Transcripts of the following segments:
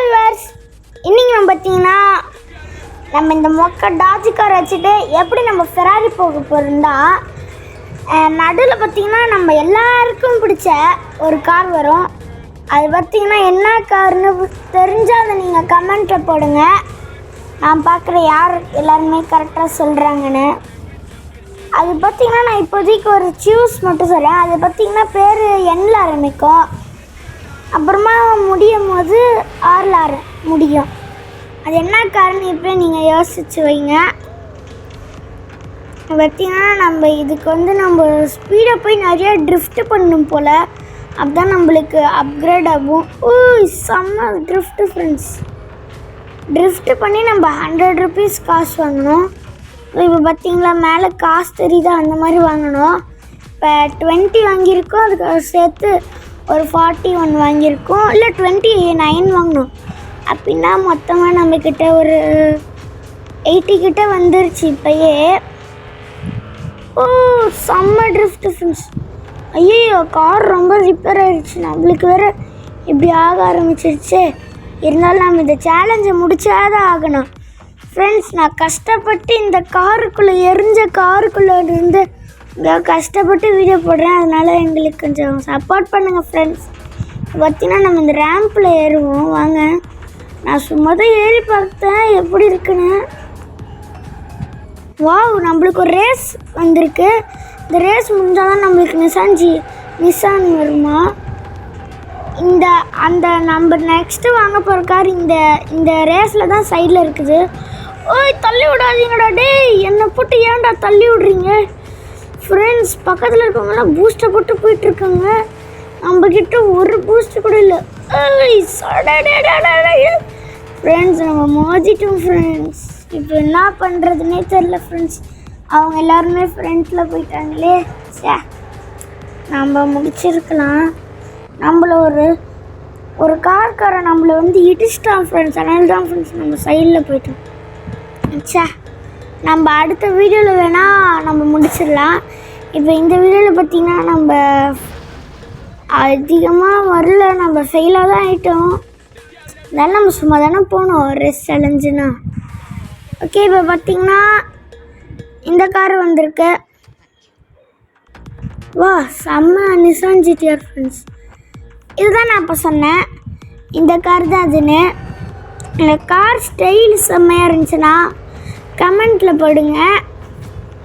Viewers, இன்னைக்கு நம்ம பார்த்தீங்கன்னா நம்ம இந்த மொக்க டாஜி கார் வச்சுட்டு எப்படி நம்ம ஃபெராரி போக போகிறோம்னா, நடுவில் பார்த்தீங்கன்னா நம்ம எல்லாருக்கும் பிடிச்ச ஒரு கார் வரும். அது பார்த்தீங்கன்னா என்ன கார்னு தெரிஞ்சால் அதை நீங்கள் கமெண்ட்டில் போடுங்க. நான் பார்க்குற யார் எல்லாருமே கரெக்டாக சொல்கிறாங்கன்னு. அது பார்த்திங்கன்னா நான் இப்போதைக்கு ஒரு சூஸ் மட்டும் சொல்கிறேன். அது பார்த்திங்கன்னா பேர் எண்ணில் ஆரம்பிக்கும், அப்புறமா முடியும் போது ஆறில் முடியும். அது என்ன காரணம் இப்போ நீங்கள் யோசிச்சு வைங்க. பார்த்திங்கன்னா நம்ம இதுக்கு நம்ம ஸ்பீடாக போய் நிறையா ட்ரிஃப்ட் பண்ணணும் போல், அப்போதான் நம்மளுக்கு அப்கிரேட் ஆகும். செம்ம ட்ரிஃப்ட்டு ஃப்ரெண்ட்ஸ். ட்ரிஃப்ட் பண்ணி நம்ம 100 rupees காசு வாங்கணும். இப்போ பார்த்திங்களா மேலே காசு தெரியுதா, அந்த மாதிரி வாங்கணும். இப்போ 20 வாங்கியிருக்கோம், அதுக்கு சேர்த்து ஒரு 41 வாங்கியிருக்கோம், இல்லை 29 வாங்கணும். அப்படின்னா மொத்தமாக நம்மக்கிட்ட ஒரு 80 கிட்ட வந்துருச்சு இப்போயே. செம்ம ட்ரிஃப்ட் ஃப்ரெண்ட்ஸ். ஐயோ கார் ரொம்ப ரிப்பேர் ஆகிடுச்சு, நம்மளுக்கு வேறு இப்படி ஆக ஆரம்பிச்சிருச்சு. இருந்தாலும் நம்ம இந்த சேலஞ்சை முடிச்சாதான் ஆகணும் ஃப்ரெண்ட்ஸ். நான் கஷ்டப்பட்டு இந்த காருக்குள்ளே எரிஞ்ச காருக்குள்ளே இருந்து கஷ்டப்பட்டு வீடியோ போடுறேன், அதனால் எங்களுக்கு கொஞ்சம் சப்போர்ட் பண்ணுங்கள் ஃப்ரெண்ட்ஸ். பார்த்திங்கன்னா நம்ம இந்த ரேம்பில் ஏறுவோம் வாங்க. நான் சும்மா தான் ஏறி பார்த்தேன் எப்படி இருக்குன்னு. வாவ், நம்மளுக்கு ஒரு ரேஸ் வந்திருக்கு. இந்த ரேஸ் முடிஞ்சால் தான் நம்மளுக்கு நிசான் வருமா. நம்ம நெக்ஸ்ட்டு வாங்க போகிற கார் இந்த ரேஸில் தான் சைடில் இருக்குது. தள்ளி விடாதீங்கடா டேய், என்னை போட்டு ஏன்டா தள்ளி விட்றீங்க ஃப்ரெண்ட்ஸ். பக்கத்தில் இருக்கவங்களாம் பூஸ்ட்டை போட்டு போயிட்டுருக்காங்க, நம்மக்கிட்ட ஒரு பூஸ்ட்டு கூட இல்லை. ஃப்ரெண்ட்ஸ் நம்ம மோதிட்டோம் ஃப்ரெண்ட்ஸ். இப்போ என்ன பண்ணுறதுனே தெரில ஃப்ரெண்ட்ஸ். அவங்க எல்லாருமே ஃப்ரெண்ட்டில் போயிட்டாங்களே. நம்ம முடிச்சிருக்கலாம். நம்மள ஒரு கார்காரை நம்மளை இடிச்சிட்டான் ஃப்ரெண்ட்ஸ். அதனால தான் ஃப்ரெண்ட்ஸ் நம்ம சைடில் போயிட்டோம். நம்ம அடுத்த வீடியோவில் வேணால் நம்ம முடிச்சிடலாம். இப்போ இந்த வீடியோவில் பார்த்திங்கன்னா நம்ம அதிகமாக வரல, நம்ம ஃபெயிலாக தான் ஆகிட்டோம். அதனால் நம்ம சும்மா தானே போனோம் ரெஸ் சேலஞ்சுன்னா. ஓகே, இப்போ பார்த்திங்கன்னா இந்த கார் வந்திருக்கு. வா, செம்ம நிசான் ஜிடிஆர் ஃப்ரெண்ட்ஸ். இதுதான் நான் இப்போ சொன்னேன், இந்த கார் தான் அதுன்னு. இந்த கார் ஸ்டைல் செம்மையாக இருந்துச்சுன்னா கமெண்ட்டில் போடுங்க.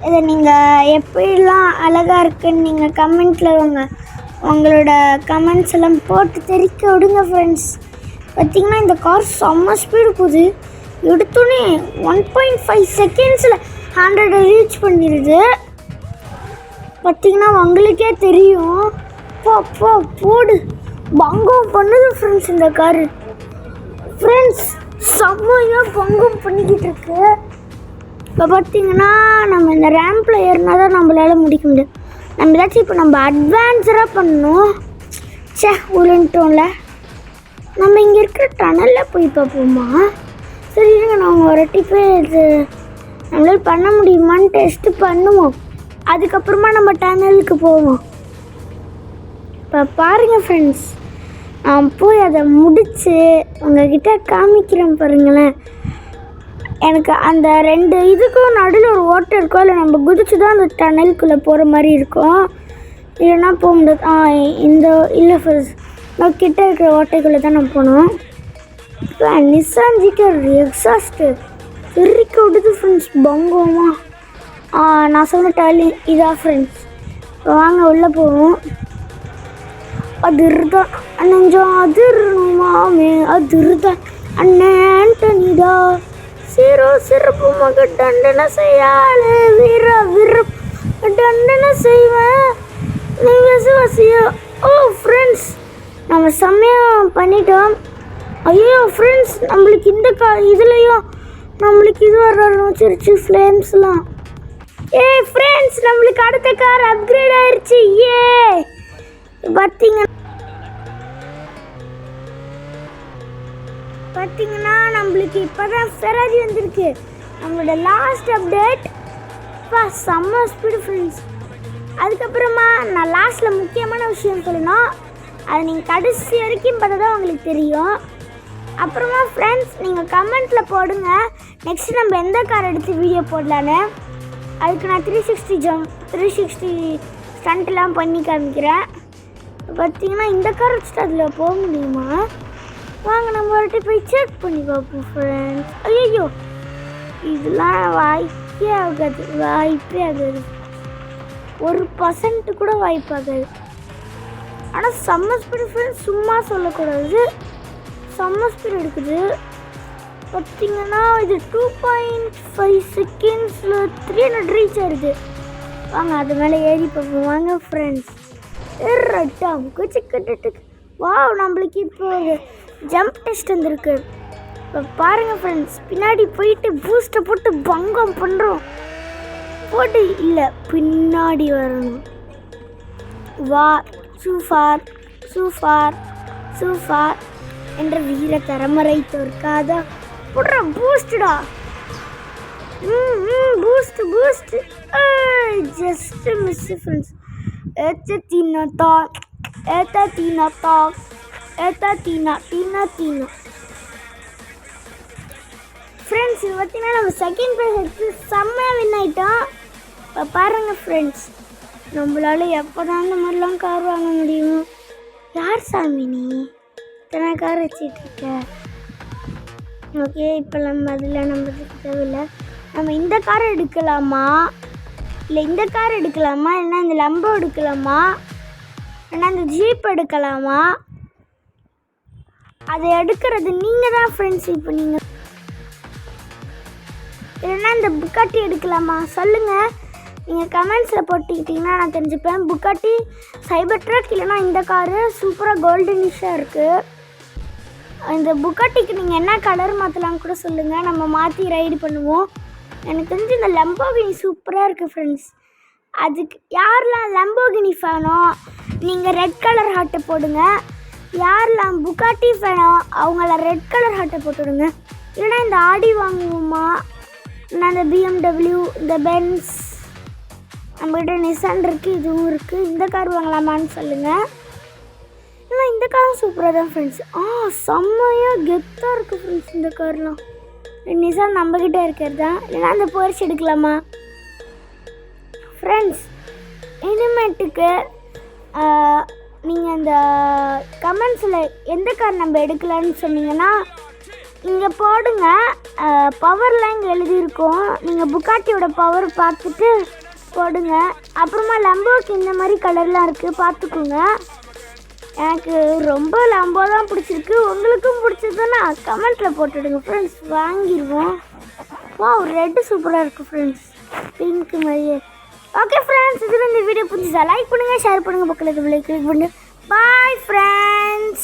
இதை நீங்கள் எப்படிலாம் அழகாக இருக்குன்னு நீங்கள் கமெண்ட்டில் உங்களோட கமெண்ட்ஸ் எல்லாம் போட்டு தெரிவிக்க விடுங்க ஃப்ரெண்ட்ஸ். பார்த்திங்கன்னா இந்த கார் செம்ம ஸ்பீடு போகுது. எடுத்தோன்னே 1.5 செகண்ட்ஸில் 100 ரீச் பண்ணிடுது. பார்த்திங்கன்னா உங்களுக்கே தெரியும். போடு பங்கம் பண்ணுது ஃப்ரெண்ட்ஸ் இந்த காரு. ஃப்ரெண்ட்ஸ் செம்மையாக பங்கம் பண்ணிக்கிட்டு இருக்கு. இப்போ பார்த்திங்கன்னா நம்ம இந்த ரேம்பில் ஏறினா தான் நம்மளால் முடிக்க முடியும். நம்ம ஏதாச்சும் இப்போ நம்ம அட்வான்ஸராக பண்ணணும். உருண்டோம்ல, நம்ம இங்கே இருக்கிற டனலில் போய் பார்ப்போமா? சரி இருங்க, நாங்கள் ஒரு போய் இது நம்மளால் பண்ண முடியுமான்னு டெஸ்ட்டு பண்ணுவோம். அதுக்கப்புறமா நம்ம டனலுக்கு போவோம். இப்போ பாருங்கள் ஃப்ரெண்ட்ஸ், நான் போய் அதை முடித்து உங்கள்கிட்ட காமிக்கிறேன் பாருங்களேன். எனக்கு அந்த 2 இதுக்கும் நடுவில் ஒரு ஓட்டை இருக்கும், அதில் நம்ம குதிச்சு தான் அந்த டனலுக்குள்ளே போகிற மாதிரி இருக்கும். இல்லைன்னா போக முடியாது. இல்லை ஃப்ரெண்ட்ஸ், நான் கிட்ட இருக்கிற ஓட்டைக்குள்ளே தான் நான் போனோம். இப்போ நிசான் ஜிடிஆர் எக்ஸாஸ்ட்டு திருக்க விடுது ஃப்ரெண்ட்ஸ் பங்கமா. நான் சொன்ன டாலி இதான் ஃப்ரெண்ட்ஸ். இப்போ வாங்க உள்ளே போவோம். அதிர்தான் அண்ணன் அதிர்மாமே, அதிர்தான் அண்ணன் ஆண்டனிடா, சிறப்பு மக தண்டனை செய்யாத வீர தண்டனை செய்வேன் நீ விசுவாசியோ. ஃப்ரெண்ட்ஸ் நம்ம செம்மையாக பண்ணிட்டோம். ஐயோ ஃப்ரெண்ட்ஸ், நம்மளுக்கு இந்த இதுலேயும் நம்மளுக்கு இது வர ஆரம்பிச்சிருச்சு ஃப்ளேம்ஸ்லாம். ஃப்ரெண்ட்ஸ், நம்மளுக்கு அடுத்த கார் அப்கிரேட் ஆயிடுச்சு. பார்த்தீங்கன்னா நம்மளுக்கு இப்போ தான் ஃபெராரி வந்திருக்கு. நம்மளோட லாஸ்ட் அப்டேட் செம்ம ஸ்பீடு ஃப்ரெண்ட்ஸ். அதுக்கப்புறமா நான் லாஸ்ட்டில் முக்கியமான விஷயம் சொல்லணும், அதை நீங்கள் கடைசி வரைக்கும் பார்த்தா தான் உங்களுக்கு தெரியும். அப்புறமா ஃப்ரெண்ட்ஸ் நீங்கள் கமெண்ட்டில் போடுங்க நெக்ஸ்ட் நம்ம எந்த கார் எடுத்து வீடியோ போடலான்னு. அதுக்கு நான் 360 ஸ்டண்ட்லாம் பண்ணி காமிக்கிறேன். பார்த்தீங்கன்னா இந்த கார் வச்சுட்டு அதில் போக முடியுமா? வாங்க நம்ம ஒரு போய் செக் பண்ணி பார்ப்போம் ஃப்ரெண்ட்ஸ். ஐயோ இதெல்லாம் வாய்ப்பே ஆகாது 1% கூட வாய்ப்பாகாது. ஆனால் செம்ம ஸ்பீடு ஃப்ரெண்ட்ஸ், சும்மா சொல்லக்கூடாது, செம்ம ஸ்பீடு எடுக்குது. பார்த்தீங்கன்னா இது 2.5 செகண்ட்ஸில் 300 ரீச் ஆகிடுது. வாங்க அது மேலே ஏறி பார்ப்போம் வாங்க ஃப்ரெண்ட்ஸ். வாவ் நம்மளுக்கு இப்போ ஒரு ஜம்ப் டெஸ்ட் வந்துருக்கு. இப்போ பாருங்கள் ஃப்ரெண்ட்ஸ், பின்னாடி போயிட்டு பூஸ்ட்டை போட்டு பங்கம் பண்ணுறோம். போட்டு இல்லை பின்னாடி வரணும். வா சூஃபார் என்ற வீர தரமறை தோற்காதா போடுற பூஸ்டா. Boost just miss friends. ஏத்தீனா ஃப்ரெண்ட்ஸ், இது பார்த்தீங்கன்னா நம்ம செகண்ட் ப்ரைஸ் எடுத்து செம்மையாக வின் ஆகிட்டோம். இப்போ பாருங்கள் ஃப்ரெண்ட்ஸ், நம்மளால எப்போ தான் இந்த மாதிரிலாம் கார் வாங்க முடியும்? யார் சாமி நீ இத்தனை கார் வச்சிட்ருக்க? ஓகே, இப்போ நம்ம அதில் நம்மளுக்கு தேவையில்லை. நம்ம இந்த காரை எடுக்கலாமா இல்லை இந்த கார் எடுக்கலாமா, இல்லைன்னா இந்த லம்போ எடுக்கலாமா, இல்லைன்னா இந்த ஜீப் எடுக்கலாமா? அதை எடுக்கிறது நீங்கள் தான் ஃப்ரெண்ட்ஸ். இப்போ நீங்கள் இல்லைன்னா இந்த புக்காட்டி எடுக்கலாமா சொல்லுங்கள். நீங்கள் கமெண்ட்ஸில் போட்டுக்கிட்டிங்கன்னா நான் தெரிஞ்சுப்பேன். புக்காட்டி, சைபர் ட்ரக், இல்லைன்னா இந்த காரு சூப்பராக கோல்டனிஷாக இருக்குது. இந்த புக்காட்டிக்கு நீங்கள் என்ன கலர் மாற்றலான்னு கூட சொல்லுங்கள், நம்ம மாற்றி ரைடு பண்ணுவோம். எனக்கு தெரிஞ்சு இந்த லம்போகினி சூப்பராக இருக்குது ஃப்ரெண்ட்ஸ். அதுக்கு யாரெல்லாம் லம்போகினி ஃபேனோ நீங்கள் ரெட் கலர் ஹார்ட்டை போடுங்க. யாரெல்லாம் புக்காட்டி ஃபேனோ அவங்கள ரெட் கலர் ஹார்ட்டை போட்டுவிடுங்க. இல்லைன்னா இந்த ஆடி வாங்குவோமா, இல்லைன்னா இந்த BMW, இந்த பென்ஸ், நம்மகிட்ட நிசான் இருக்குது, இதுவும் இருக்குது. இந்த கார் வாங்கலாமான்னு சொல்லுங்கள். இல்லை இந்த காரும் சூப்பராக தான் ஃப்ரெண்ட்ஸ். செம்மையாக கெத்தாக இருக்குது ஃப்ரெண்ட்ஸ் இந்த கார்லாம். நிசான் நம்மக்கிட்ட இருக்கிறது தான். இல்லைன்னா அந்த போர்ச் எடுக்கலாமா ஃப்ரெண்ட்ஸ்? இனிமேட்டுக்கு நீங்கள் அந்த கமெண்ட்ஸில் எந்த கார் நம்ம எடுக்கலான்னு சொன்னீங்கன்னா இங்கே போடுங்க. பவர்லாம் இங்கே எழுதியிருக்கோம். நீங்கள் புக்காட்டியோட பவர் பார்த்துட்டு போடுங்க. அப்புறமா லம்போக்கு இந்த மாதிரி கலர்லாம் இருக்குது, பார்த்துக்கோங்க. எனக்கு ரொம்ப லம்போ தான் பிடிச்சிருக்கு. உங்களுக்கும் பிடிச்சதுன்னா கமெண்ட்டில் போட்டுவிடுங்க ஃப்ரெண்ட்ஸ், வாங்கிடுவோம். ஒரு ரெட்டு சூப்பராக இருக்குது ஃப்ரெண்ட்ஸ், பிங்க்கு மாதிரியே. ஓகே ஃப்ரெண்ட்ஸ், இதில் இந்த வீடியோ பிடிச்சதா லைக் பண்ணுங்கள், ஷேர் பண்ணுங்கள், பக்கத்தில் கிளிக் பண்ணுங்கள். Bye friends.